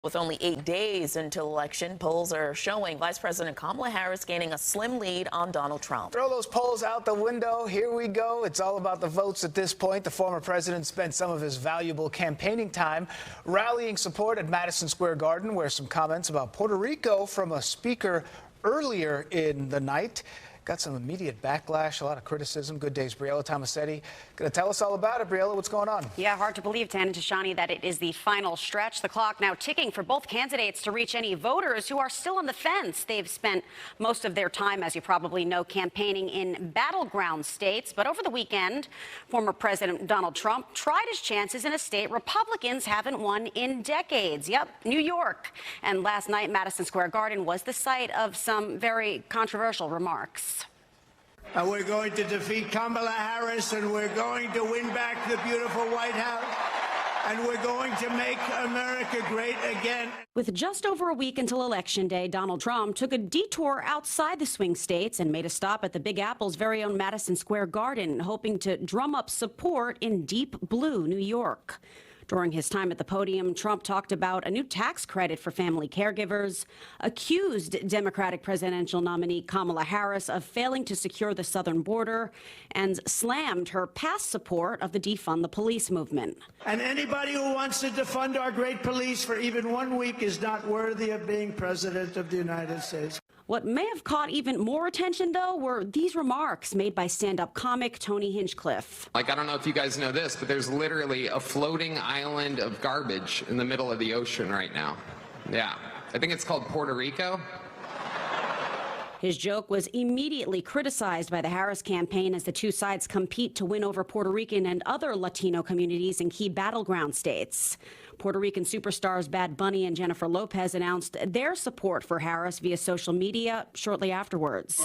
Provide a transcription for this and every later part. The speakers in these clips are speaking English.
With only 8 days until election, polls are showing Vice President Kamala Harris gaining a slim lead on Donald Trump. Throw those polls out the window. Here we go. It's all about the votes at this point. The former president spent some of his valuable campaigning time rallying support at Madison Square Garden, where some comments about Puerto Rico from a speaker earlier in the night got some immediate backlash, a lot of criticism. Good day's Briella, Tomassetti. Going to tell us all about it. Briella, what's going on? Yeah, hard to believe, Tan and Tashani, that it is the final stretch. The clock now ticking for both candidates to reach any voters who are still on the fence. They've spent most of their time, as you probably know, campaigning in battleground states. But over the weekend, former President Donald Trump tried his chances in a state Republicans haven't won in decades. Yep, New York. And last night, Madison Square Garden was the site of some very controversial remarks. We're going to defeat Kamala Harris, and we're going to win back the beautiful White House, and we're going to make America great again. With just over a week until Election Day, Donald Trump took a detour outside the swing states and made a stop at the Big Apple's very own Madison Square Garden, hoping to drum up support in deep blue New York. During his time at the podium, Trump talked about a new tax credit for family caregivers, accused Democratic presidential nominee Kamala Harris of failing to secure the southern border, and slammed her past support of the defund the police movement. And anybody who wants to defund our great police for even 1 week is not worthy of being president of the United States. What may have caught even more attention, though, were these remarks made by stand-up comic Tony Hinchcliffe. I don't know if you guys know this, but there's literally a floating island of garbage in the middle of the ocean right now. Yeah, I think it's called Puerto Rico. His joke was immediately criticized by the Harris campaign as the two sides compete to win over Puerto Rican and other Latino communities in key battleground states. Puerto Rican superstars Bad Bunny and Jennifer Lopez announced their support for Harris via social media shortly afterwards.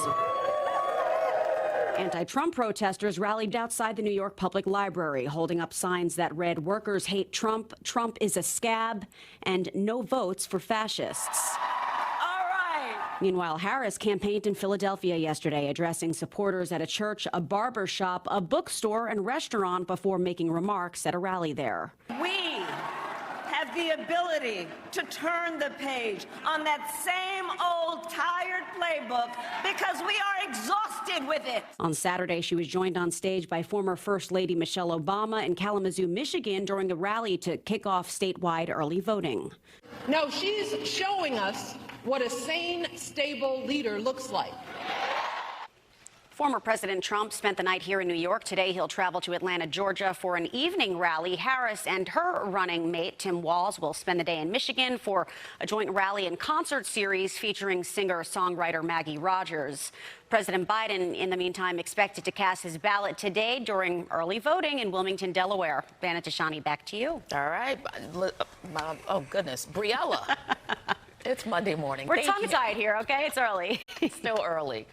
Anti-Trump protesters rallied outside the New York Public Library, holding up signs that read, "Workers hate Trump, Trump is a scab," and "No votes for fascists." Meanwhile, Harris campaigned in Philadelphia yesterday, addressing supporters at a church, a barber shop, a bookstore, and restaurant before making remarks at a rally there. We have the ability to turn the page on that same old tired playbook because we are exhausted with it. On Saturday, she was joined on stage by former First Lady Michelle Obama in Kalamazoo, Michigan, during a rally to kick off statewide early voting. No, she's showing us what a sane, stable leader looks like. Former President Trump spent the night here in New York. Today, he'll travel to Atlanta, Georgia for an evening rally. Harris and her running mate, Tim Walz, will spend the day in Michigan for a joint rally and concert series featuring singer-songwriter Maggie Rogers. President Biden, in the meantime, expected to cast his ballot today during early voting in Wilmington, Delaware. Vanna Tashani, back to you. All right. Oh, goodness. Briella. It's Monday morning. We're tongue-tied here, okay? It's early. Still early.